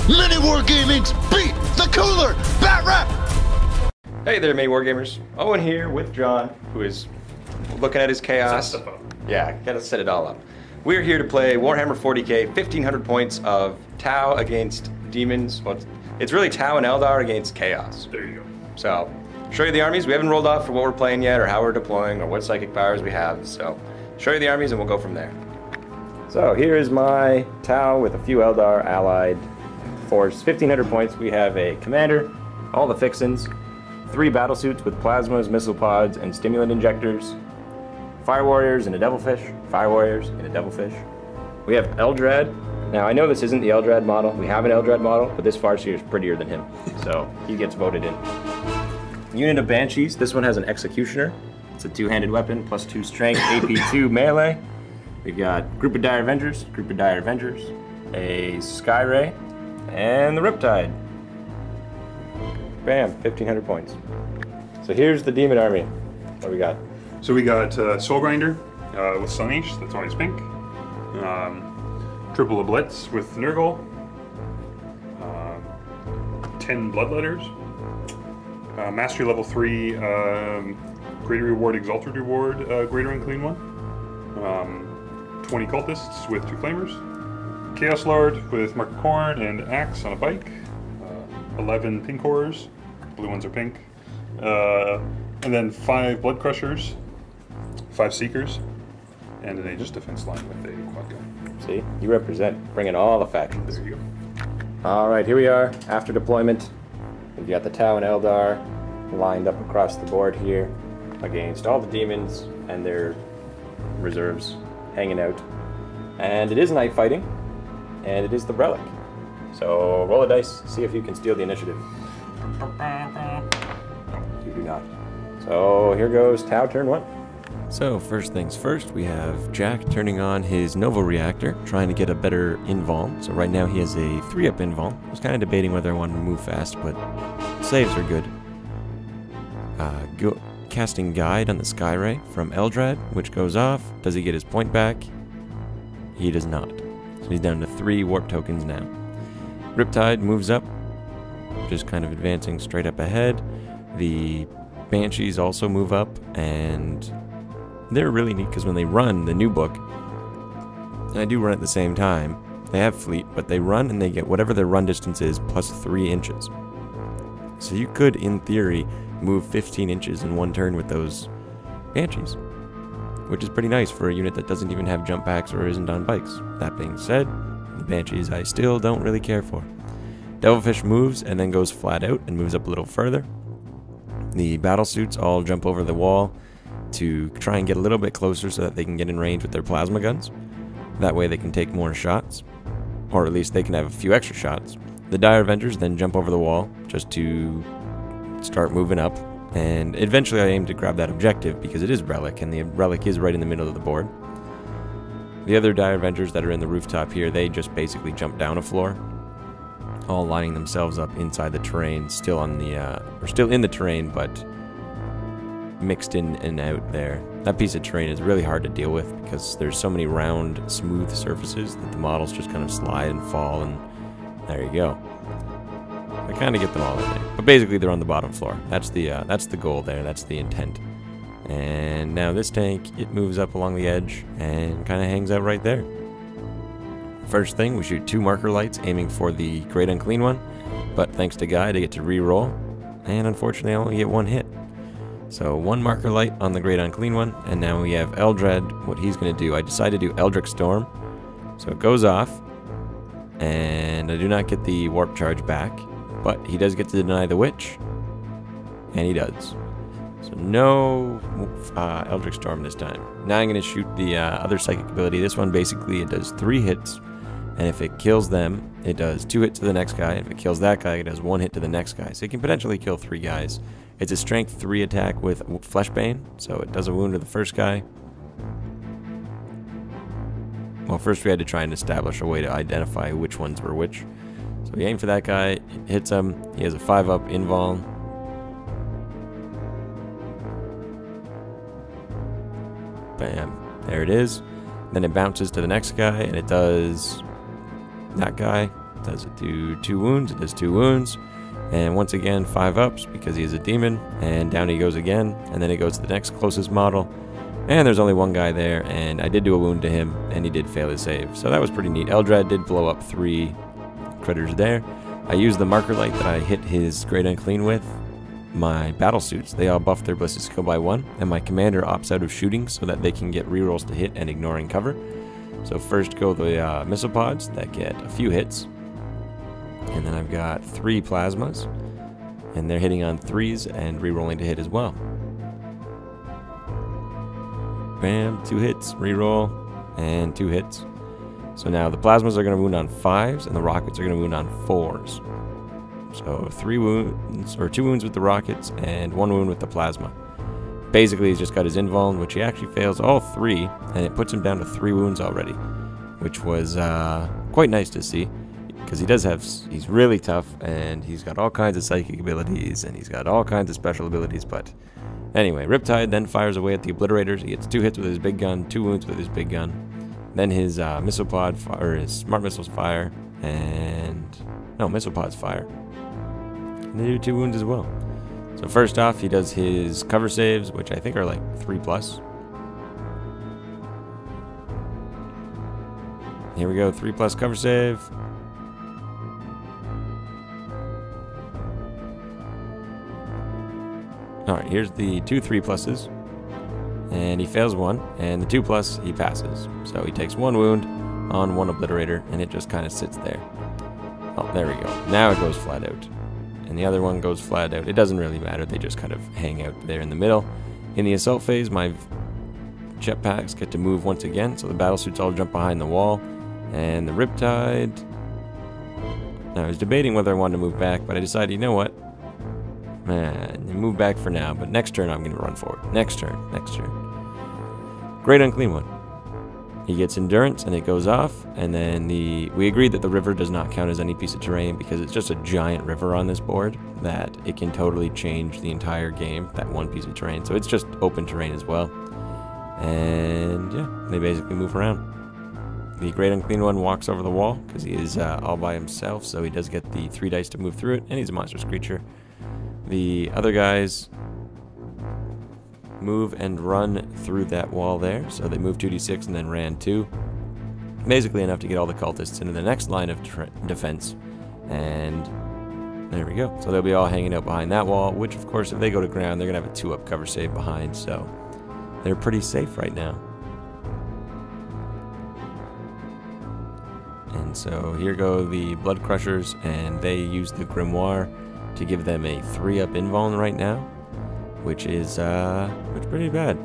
MiniWarGaming's Beat the Cooler Bat Rap! Hey there, MiniWarGamers. Owen here with John, who is looking at his chaos. Yeah, gotta set it all up. We're here to play Warhammer 40k, 1500 points of Tau against Demons. Well, it's really Tau and Eldar against Chaos. There you go. So, show you the armies. We haven't rolled off for what we're playing yet, or how we're deploying, or what psychic powers we have. So, show you the armies and we'll go from there. So, here is my Tau with a few Eldar allied force. 1500 points. We have a commander, all the fixins, 3 battle suits with plasmas, missile pods, and stimulant injectors. Fire warriors and a devilfish. Fire warriors and a devilfish. We have Eldrad. Now I know this isn't the Eldrad model. We have an Eldrad model, but this Farseer is prettier than him, so he gets voted in. Unit of Banshees. This one has an Executioner. It's a 2-handed weapon, plus 2 strength, AP 2 melee. We've got Group of Dire Avengers, a Sky Ray, and the Riptide. Bam, 1500 points. So here's the Demon Army. What do we got? So we got Soul Grinder with Sunnish, that's always pink. Triple Blitz with Nurgle. 10 Bloodletters. Mastery level 3 Greater Reward, Exalted Reward, Greater and Clean one. 20 Cultists with 2 Flamers. Chaos Lord with Mark of Corn and Axe on a bike. 11 Pink Horrors. Blue ones are pink. And then 5 Blood Crushers. 5 Seekers, and an Aegis defense line with a quad gun. See, you represent, bringing all the factions. There you go. All right, here we are after deployment. We've got the Tau and Eldar lined up across the board here against all the demons and their reserves hanging out. And it is night fighting, and it is the Relic. So roll a dice, see if you can steal the initiative. You do not. So here goes Tau, turn 1. So first things first, we have Jack turning on his Novo Reactor, trying to get a better invuln. So right now he has a 3-up invuln. I was kind of debating whether I wanted to move fast, but saves are good. Casting Guide on the Skyray from Eldrad, which goes off. Does he get his point back? He does not. So he's down to 3 warp tokens now. Riptide moves up, just kind of advancing straight up ahead. The Banshees also move up, and they're really neat because when they run the new book, and I do run at the same time, they have fleet, but they run and they get whatever their run distance is plus 3 inches. So you could, in theory, move 15 inches in one turn with those Banshees, which is pretty nice for a unit that doesn't even have jump packs or isn't on bikes. That being said, the Banshees I still don't really care for. Devilfish moves and then goes flat out and moves up a little further. The battle suits all jump over the wall to try and get a little bit closer so that they can get in range with their plasma guns. That way they can take more shots, or at least they can have a few extra shots. The Dire Avengers then jump over the wall just to start moving up, and eventually I aim to grab that objective because it is Relic, and the Relic is right in the middle of the board. The other Dire Avengers that are in the rooftop here, they just basically jump down a floor, all lining themselves up inside the terrain, still in the terrain, but mixed in and out there. That piece of terrain is really hard to deal with because there's so many round, smooth surfaces that the models just kind of slide and fall, and there you go. I kind of get them all in there, but basically they're on the bottom floor. That's the goal there. That's the intent. And now this tank, it moves up along the edge and kind of hangs out right there. First thing, we shoot 2 marker lights, aiming for the Great Unclean one, but thanks to Guy, I get to re-roll, and unfortunately I only get 1 hit. So 1 marker light on the Great Unclean one, and now we have Eldrad, what he's going to do. I decided to do Eldritch Storm, so it goes off, and I do not get the warp charge back, but he does get to deny the Witch, and he does. So no Eldritch Storm this time. Now I'm going to shoot the other psychic ability. This one basically, it does 3 hits, and if it kills them, it does 2 hits to the next guy. If it kills that guy, it does 1 hit to the next guy. So it can potentially kill 3 guys. It's a strength 3 attack with Fleshbane, so it does a wound to the first guy. Well, first we had to try and establish a way to identify which ones were which. So we aim for that guy, it hits him, he has a 5-up invuln. Bam, there it is. Then it bounces to the next guy, and it does that guy, Does it do 2 wounds? It does 2 wounds. And once again, 5 ups because he is a demon. And down he goes again. And then it goes to the next closest model. And there's only one guy there. And I did do a wound to him. And he did fail his save. So that was pretty neat. Eldar did blow up 3 critters there. I used the marker light that I hit his Great Unclean with. My battle suits, they all buff their ballistic skill by 1. And my commander opts out of shooting so that they can get rerolls to hit and ignoring cover. So first go the missile pods that get a few hits. And then I've got 3 plasmas. And they're hitting on 3s and rerolling to hit as well. Bam, 2 hits, reroll, and 2 hits. So now the plasmas are going to wound on 5s and the rockets are going to wound on 4s. So 3 wounds, or 2 wounds with the rockets and 1 wound with the plasma. Basically, he's just got his invuln, which he actually fails all 3, and it puts him down to 3 wounds already, which was quite nice to see, because he does have, he's really tough, and he's got all kinds of psychic abilities, and he's got all kinds of special abilities, but anyway, Riptide then fires away at the obliterators. He gets 2 hits with his big gun, 2 wounds with his big gun, then his missile pod, or his smart missiles fire, and, no, missile pods fire, and they do 2 wounds as well. So first off, he does his cover saves, which I think are like 3+. Here we go, 3+ cover save. Alright, here's the 2 3+. And he fails 1, and the 2+ he passes. So he takes 1 wound on 1 obliterator, and it just kind of sits there. Oh, there we go. Now it goes flat out. And the other one goes flat out. It doesn't really matter, they just kind of hang out there in the middle. In the assault phase, my jetpacks get to move once again, so the battlesuits all jump behind the wall. And the Riptide... Now, I was debating whether I wanted to move back, but I decided, you know what? Man, move back for now, but next turn I'm going to run forward. Next turn. Great Unclean One. He gets endurance and it goes off, and then we agreed that the river does not count as any piece of terrain because it's just a giant river on this board that it can totally change the entire game, that one piece of terrain. So it's just open terrain as well. And yeah, they basically move around. The Great Unclean One walks over the wall because he is all by himself, so he does get the 3 dice to move through it, and he's a monstrous creature. The other guys move and run through that wall there, so they moved 2d6 and then ran 2, basically enough to get all the cultists into the next line of defense, and there we go. So they'll be all hanging out behind that wall, which of course if they go to ground they're gonna have a 2-up cover save behind, so they're pretty safe right now. And so here go the Blood Crushers, and they use the Grimoire to give them a 3-up invuln right now, which is pretty bad.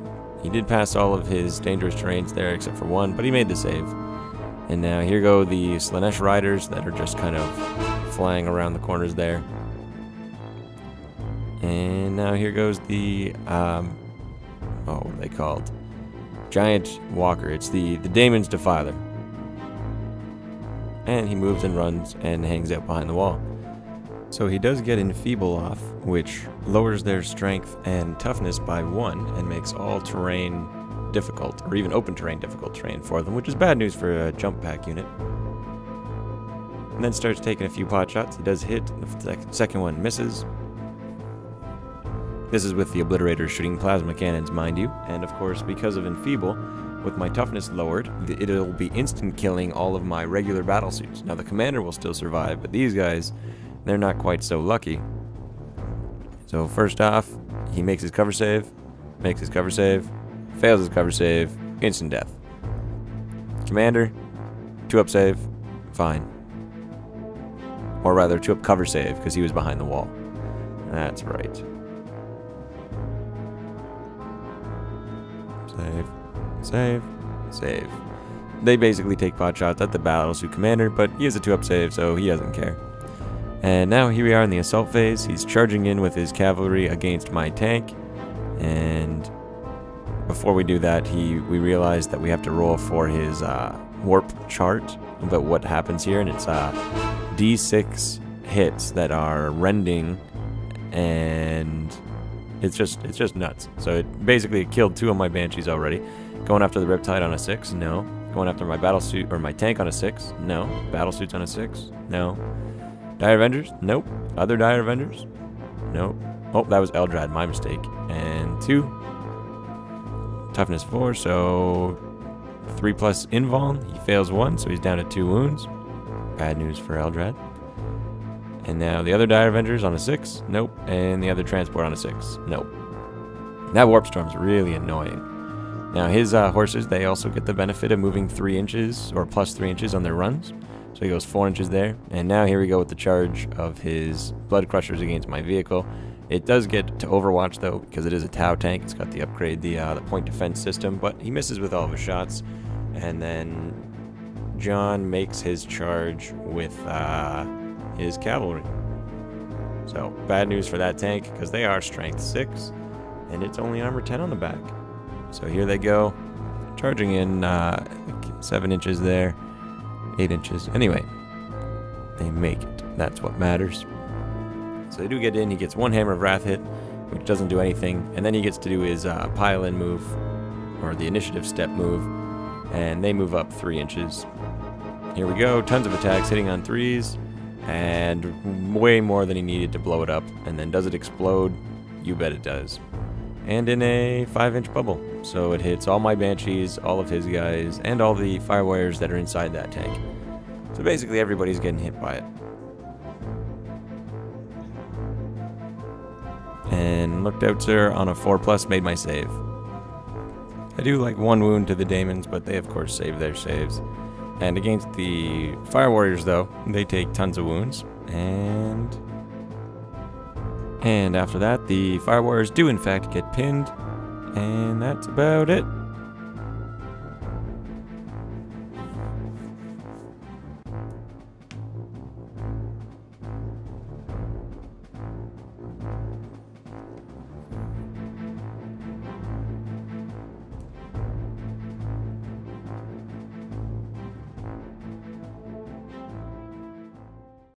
He did pass all of his dangerous terrains there except for 1, but he made the save. And now here go the Slanesh Riders that are just kind of flying around the corners there. And now here goes the what are they called? Giant Walker. It's the Daemons Defiler. And he moves and runs and hangs out behind the wall. So he does get Enfeeble off, which lowers their strength and toughness by 1 and makes all terrain difficult, or even open terrain difficult terrain for them, which is bad news for a jump pack unit. And then starts taking a few pot shots. He does hit, the second one misses. This is with the Obliterators shooting plasma cannons, mind you, and of course because of Enfeeble, with my toughness lowered, it'll be instant killing all of my regular battle suits. Now the commander will still survive, but these guys, they're not quite so lucky. So first off, he makes his cover save, fails his cover save, instant death. Commander, 2-up save, fine. Or rather, 2-up cover save, because he was behind the wall. That's right. Save. They basically take pot shots at the battlesuit commander, but he has a 2-up save, so he doesn't care. And now here we are in the assault phase. He's charging in with his cavalry against my tank, and before we do that, we realize that we have to roll for his warp chart about what happens here, and it's D6 hits that are rending, and it's just nuts. So it basically killed 2 of my banshees already. Going after the Riptide on a 6, no. Going after my battle suit, or my tank on a 6. No. Battle suits on a 6. No. Dire Avengers? Nope. Other Dire Avengers? Nope. Oh, that was Eldrad, my mistake. And 2. Toughness 4, so 3+ invuln. He fails 1, so he's down to 2 wounds. Bad news for Eldrad. And now the other Dire Avengers on a 6. Nope. And the other transport on a 6. Nope. That Warp Storm's really annoying. Now his horses, they also get the benefit of moving 3 inches, or plus 3 inches on their runs. So he goes 4 inches there. And now here we go with the charge of his Blood Crushers against my vehicle. It does get to Overwatch though, because it is a Tau tank. It's got the upgrade, the point defense system, but he misses with all of his shots. And then John makes his charge with his cavalry. So bad news for that tank, because they are strength 6, and it's only armor 10 on the back. So here they go, charging in 7 inches there, 8 inches. Anyway, they make it. That's what matters. So they do get in. He gets 1 Hammer of Wrath hit, which doesn't do anything. And then he gets to do his pile-in move, or the initiative step move, and they move up 3 inches. Here we go, tons of attacks hitting on 3s, and way more than he needed to blow it up. And then does it explode? You bet it does. And in a 5-inch bubble. So it hits all my Banshees, all of his guys, and all the Fire Warriors that are inside that tank. So basically everybody's getting hit by it. And looked out, sir, on a 4+, made my save. I do like 1 wound to the Daemons, but they of course save their saves. And against the Fire Warriors though, they take tons of wounds. And after that, the Fire Warriors do in fact get pinned, and that's about it.